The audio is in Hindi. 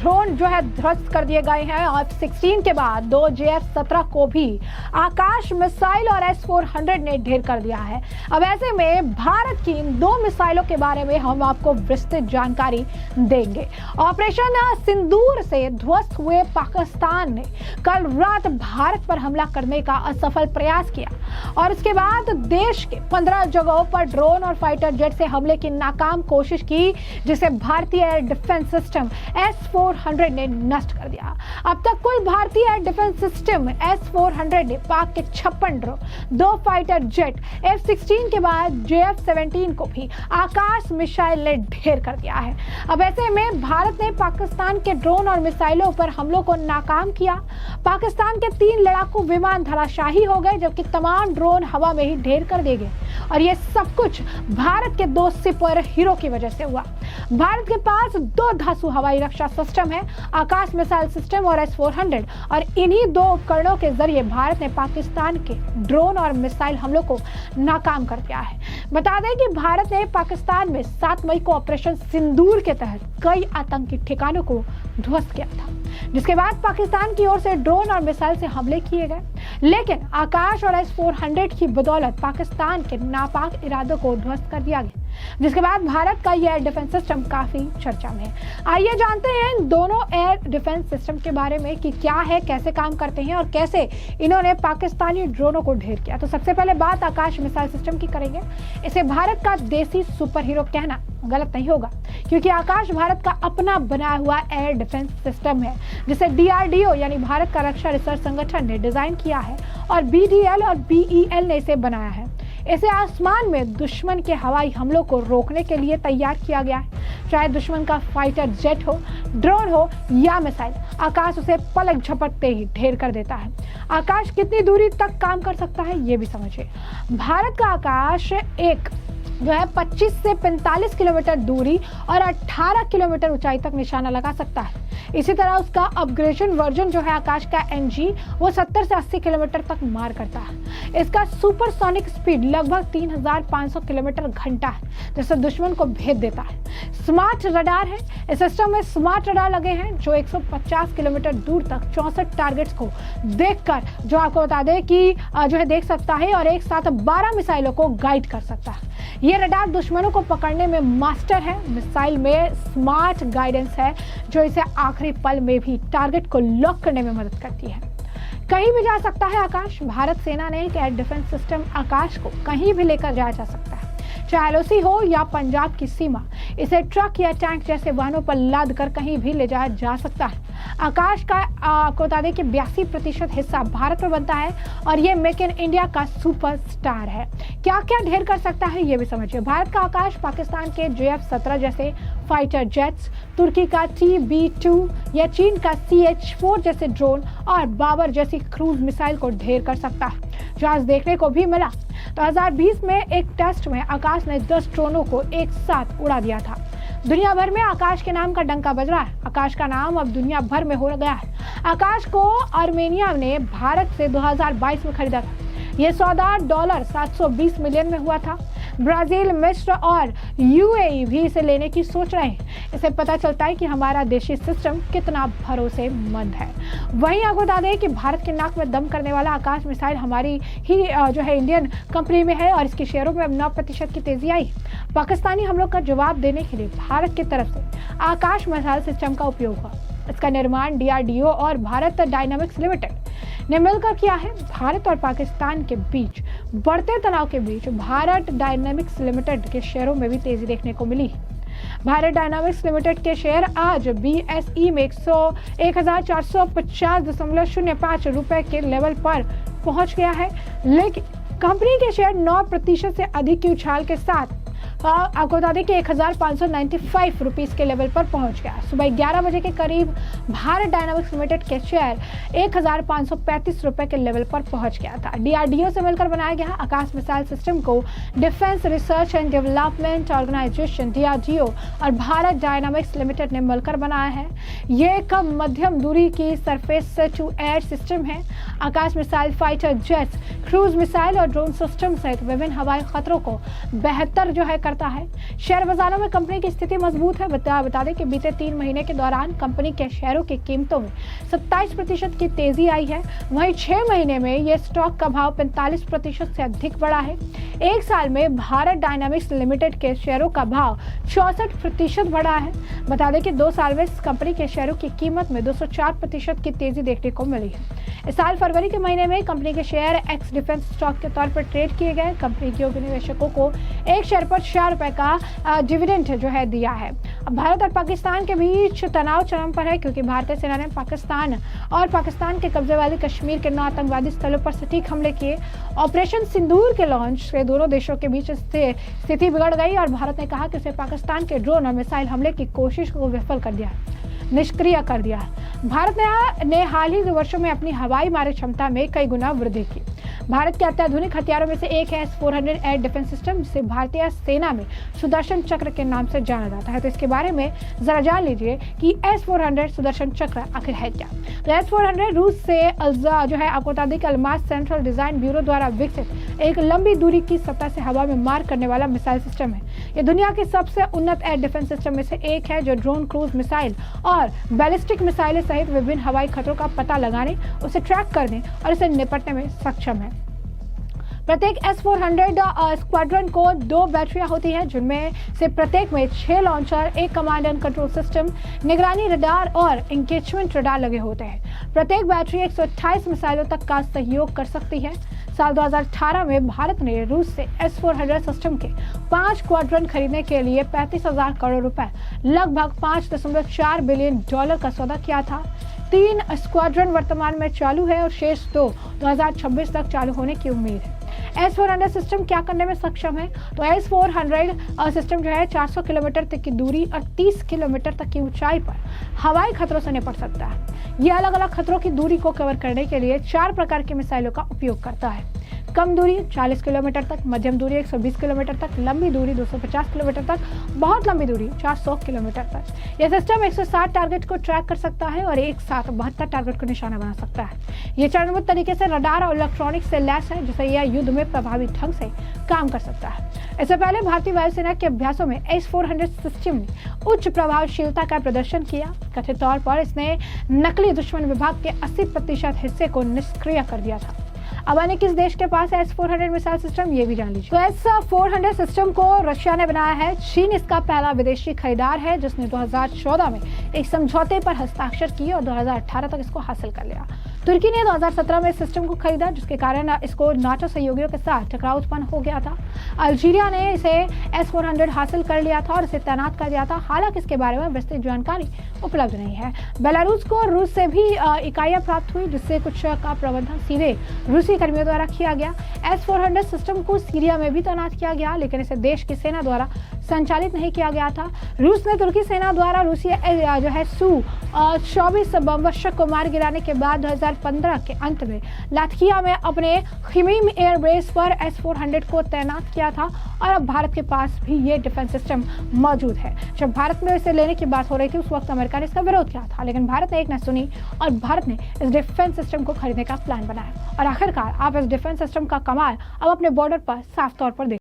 ड्रोन जो है ध्वस्त कर दिए गए हैं। F-16 के बाद 2 JF-17 को भी आकाश मिसाइल और S-400 ने ढेर कर दिया है। अब ऐसे में भारत की इन 2 मिसाइलों के बारे में हम आपको विस्तृत जानकारी देंगे। ऑपरेशन सिंदूर से ध्वस्त हुए पाकिस्तान ने कल रात भारत पर हमला करने का असफल प्रयास किया और इसके बाद देश के 15 जगहों पर ड्रोन और फाइटर जेट से हमले की नाकाम कोशिश की, जिसे भारतीय एयर डिफेंस सिस्टम S-400 ने नष्ट कर दिया। अब तक कुल भारतीय एयर डिफेंस सिस्टम S-400 ने पाक के 56 ड्रोन, 2 फाइटर जेट, F-16 के बाद JF-17 को भी आकाश मिसाइल ने ढेर कर दिया है। अब ऐसे में भारत ने पाकिस्तान के ड्रोन और मिसाइलों पर हमलों को नाकाम किया। पाकिस्तान के 3 लड़ाकू विमान धराशाही हो गए, जबकि तमाम ड्रोन हवा में ही ढेर कर दिए गए और ये सब कुछ भारत के 2 सुपर हीरो की वजह से हुआ। भारत के पास 2 धासु हवाई रक्षा सिस्टम है, आकाश मिसाइल सिस्टम और S-400, और इन्हीं 2 उपकरणों के जरिए भारत ने पाकिस्तान के ड्रोन और मिसाइल हमलों को नाकाम कर दिया है। बता दें कि भारत ने पाकिस्तान में 7 मई को ऑपरेशन सिंदूर के तहत कई आतंकी ठिकानों को ध्वस्त किया था, जिसके बाद पाकिस्तान की ओर से ड्रोन और मिसाइल से हमले किए गए, लेकिन आकाश और S-400 की बदौलत पाकिस्तान के नापाक इरादों को ध्वस्त कर दिया गया, जिसके बाद भारत का एयर डिफेंस सिस्टम काफी चर्चा में है। आइए जानते हैं इन दोनों एयर डिफेंस सिस्टम के बारे में कि क्या है, कैसे काम करते हैं और कैसे इन्होंने पाकिस्तानी ड्रोनों को ढेर किया। तो सबसे पहले बात आकाश मिसाइल सिस्टम की करेंगे। इसे भारत का देसी सुपर हीरो कहना गलत नहीं होगा, क्योंकि आकाश भारत का अपना बनाया हुआ एयर डिफेंस सिस्टम है, जिसे DRDO यानी भारत का रक्षा रिसर्च संगठन ने डिजाइन किया है और BDL और BEL ने इसे बनाया है। इसे आसमान में दुश्मन के हवाई हमलों को रोकने के लिए तैयार किया गया है। चाहे दुश्मन का फाइटर जेट हो, ड्रोन हो या मिसाइल, आकाश उसे पलक झपकते ही ढेर कर देता है। आकाश कितनी दूरी तक काम कर सकता है, ये भी समझिए। भारत का आकाश एक जो है 25 से 45 किलोमीटर दूरी और 18 किलोमीटर ऊंचाई तक निशाना लगा सकता है। इसी तरह उसका अपग्रेडेशन वर्जन जो है आकाश का NG, वो 70 से 80 किलोमीटर तक मार करता है। इसका सुपरसोनिक स्पीड लगभग 3500 किलोमीटर घंटा है, जिससे दुश्मन को भेद देता है। स्मार्ट रडार है, इस सिस्टम में स्मार्ट रडार लगे हैं जो 150 किलोमीटर दूर तक 64 टारगेट्स को देखकर जो आपको बता दें कि जो है देख सकता है और एक साथ 12 मिसाइलों को गाइड कर सकता है। ये रडार दुश्मनों को पकड़ने में मास्टर है। मिसाइल में स्मार्ट गाइडेंस है जो इसे आखिरी पल में भी टारगेट को लॉक करने में मदद करती है। कहीं भी जा सकता है आकाश। भारत सेना ने एक एयर डिफेंस सिस्टम आकाश को कहीं भी लेकर जाया जा सकता है, चाहे LOC हो या पंजाब की सीमा। इसे ट्रक या टैंक जैसे वाहनों पर लाद कर कहीं भी ले जाया जा सकता है। आकाश का आपको बता दें कि 82% हिस्सा भारत में बनता है और ये मेक इन इंडिया का सुपरस्टार है। क्या क्या ढेर कर सकता है, ये भी समझिए। भारत का आकाश पाकिस्तान के JF-17 जैसे फाइटर जेट्स, तुर्की का TB2 या चीन का CH-4 जैसे ड्रोन और बाबर जैसी क्रूज मिसाइल को ढेर कर सकता है, जो आज देखने को भी मिला। 2020 में एक टेस्ट में आकाश ने 10 ड्रोनों को एक साथ उड़ा दिया था। दुनिया भर में आकाश के नाम का डंका बज रहा है। आकाश का नाम अब दुनिया भर में हो गया है। आकाश को आर्मेनिया ने भारत से 2022 में खरीदा था। ये सौदा $720 मिलियन में हुआ था। ब्राजील, मिस्र और UAE भी इसे लेने की सोच रहे हैं। इससे पता चलता है कि हमारा देशी सिस्टम कितना भरोसेमंद है। वहीं आपको बता दें कि भारत के नाक में दम करने वाला आकाश मिसाइल हमारी ही जो है इंडियन कंपनी में है और इसके शेयरों में अब 9% की तेजी आई। पाकिस्तानी हमलों का जवाब देने के लिए भारत की तरफ से आकाश मिसाइल सिस्टम का उपयोग हुआ। इसका निर्माण DRDO और भारत डायनामिक्स लिमिटेड ने मिलकर किया है। भारत और पाकिस्तान के बीच बढ़ते तनाव के बीच भारत डायनामिक्स लिमिटेड के शेयरों में भी तेजी देखने को मिली। भारत डायनामिक्स लिमिटेड के शेयर आज BSE में 1450.05 रुपए के लेवल पर पहुंच गया है, लेकिन कंपनी के शेयर 9% से अधिक की उछाल के साथ आपको बता दें कि 1595 रुपीज़ के लेवल पर पहुंच गया। सुबह 11 बजे के करीब भारत डायनामिक्स लिमिटेड के शेयर 1535 रुपए के लेवल पर पहुंच गया था। DRDO से मिलकर बनाया गया आकाश मिसाइल सिस्टम को defence research and development organisation DRDO और भारत डायनामिक्स लिमिटेड ने मिलकर बनाया है। ये एक मध्यम दूरी की सरफेस टू एयर सिस्टम है। Akash missile fighter jets, cruise missile और ड्रोन सिस्टम सहित विभिन्न हवाई खतरों को बेहतर जो है करता है। शेयर बाजारों में कंपनी की स्थिति मजबूत है। बता दें कि बीते 3 महीने के दौरान कंपनी के शेयरों की कीमतों में 27% की तेजी आई है। वहीं 6 महीने में यह स्टॉक का भाव 45% से अधिक बढ़ा है। एक साल में भारत डायनामिक्स लिमिटेड के शेयरों का भाव 64% बढ़ा है। बता दें कि 2 साल में इस कंपनी के शेयरों की कीमत में 204% की तेजी देखने को मिली है। इस साल फरवरी के महीने में कंपनी के शेयर एक्स डिफेंस स्टॉक के तौर पर ट्रेड किए गए। कंपनी के निवेशकों को एक शेयर पर 4 रुपए का डिविडेंड जो है दिया है। अब भारत और पाकिस्तान के बीच तनाव चरम पर है, क्योंकि भारतीय सेना ने पाकिस्तान के कब्जे वाले कश्मीर के 9 आतंकवादी स्थलों पर सटीक हमले किए। ऑपरेशन सिंदूर के लॉन्च से दोनों देशों के बीच स्थिति बिगड़ गई और भारत ने कहा कि उसे पाकिस्तान के ड्रोन और मिसाइल हमले की कोशिश को विफल कर दिया, निष्क्रिय कर दिया। भारत ने हाल ही के वर्षों में अपनी हवाई मारक क्षमता में कई गुना वृद्धि की। भारत के अत्याधुनिक हथियारों में से एक है S-400 एयर डिफेंस सिस्टम, जिसे भारतीय सेना में सुदर्शन चक्र के नाम से जाना जाता है। तो इसके बारे में जरा जान लीजिए कि S-400 सुदर्शन चक्र आखिर है क्या। तो S-400 रूस से जो है आपको बता दें कि अल्मास सेंट्रल डिजाइन ब्यूरो द्वारा विकसित एक लंबी दूरी की सतह से हवा में मार करने वाला मिसाइल सिस्टम है। ये दुनिया की सबसे उन्नत एयर डिफेंस सिस्टम में से एक है, जो ड्रोन, क्रूज मिसाइल और बैलिस्टिक मिसाइलें सहित विभिन्न हवाई खतरों का पता लगाने, उसे ट्रैक करने और इसे निपटने में सक्षम है। प्रत्येक S-400 स्क्वाड्रन को 2 बैटरियां होती हैं, जिनमें से प्रत्येक में 6 launcher, 1 command and control system, निगरानी रडार और एंगेजमेंट रडार लगे होते हैं। प्रत्येक बैटरी 128 मिसाइलों तक का सहयोग कर सकती है। साल 2018 में भारत ने रूस से S-400 सिस्टम के 5 स्क्वाड्रन खरीदने के लिए 35,000 करोड़ रुपए, लगभग $5.4 बिलियन का सौदा किया था। 3 स्क्वाड्रन वर्तमान में चालू है और शेष 2 2026 तक चालू होने की उम्मीद है। S-400 सिस्टम क्या करने में सक्षम है? तो S-400 सिस्टम जो है 400 किलोमीटर तक की दूरी और 30 किलोमीटर तक की ऊंचाई पर हवाई खतरों से निपट सकता है। यह अलग अलग खतरों की दूरी को कवर करने के लिए 4 प्रकार के मिसाइलों का उपयोग करता है। कम दूरी 40 किलोमीटर तक, मध्यम दूरी 120 किलोमीटर तक, लंबी दूरी 250 किलोमीटर तक, बहुत लंबी दूरी 400 किलोमीटर तक। यह सिस्टम 160 टारगेट को ट्रैक कर सकता है और एक साथ 72 टारगेट को निशाना बना सकता है। यह चरणबद्ध तरीके से रडार और इलेक्ट्रॉनिक्स से लैस है, जिससे यह युद्ध में प्रभावी ढंग से काम कर सकता है। इससे पहले भारतीय वायुसेना के अभ्यासों में S-400 सिस्टम ने उच्च प्रभावशीलता का प्रदर्शन किया। कथित तौर पर इसने नकली दुश्मन विभाग के 80% हिस्से को निष्क्रिय कर दिया था। अब अन्य किस देश के पास है S-400 मिसाइल सिस्टम, ये भी जान लीजिए। तो S-400 सिस्टम को रशिया ने बनाया है। चीन इसका पहला विदेशी खरीदार है, जिसने 2014 में एक समझौते पर हस्ताक्षर किए और 2018 तक इसको हासिल कर लिया। तुर्की ने 2017 में इस सिस्टम को खरीदा, जिसके कारण इसको नाटो सहयोगियों के साथ टकराव उत्पन्न हो गया था। अल्जीरिया ने इसे S-400 हासिल कर लिया था और इसे तैनात कर दिया था। हालांकि इसके बारे में विस्तृत जानकारी उपलब्ध नहीं है। बेलारूस को रूस से भी इकाइयां प्राप्त हुई, जिससे कुछ का प्रबंधन सीधे रूसी कर्मियों द्वारा किया गया। S-400 सिस्टम को सीरिया में भी तैनात किया गया, लेकिन इसे देश की सेना द्वारा संचालित नहीं किया गया था। रूस ने तुर्की सेना द्वारा रूसी जो है Su-24 बमवर्षक को मार गिराने के बाद 2015 के अंत में लातकिया में अपने खमीम एयरबेस पर S-400 को तैनात किया था और अब भारत के पास भी ये डिफेंस सिस्टम मौजूद है। जब भारत में इसे लेने की बात हो रही थी, उस वक्त अमेरिका ने इसका विरोध किया था, लेकिन भारत ने एक न सुनी और भारत ने इस डिफेंस सिस्टम को खरीदने का प्लान बनाया और आखिरकार आप इस डिफेंस सिस्टम का कमाल अब अपने बॉर्डर पर साफ तौर पर देख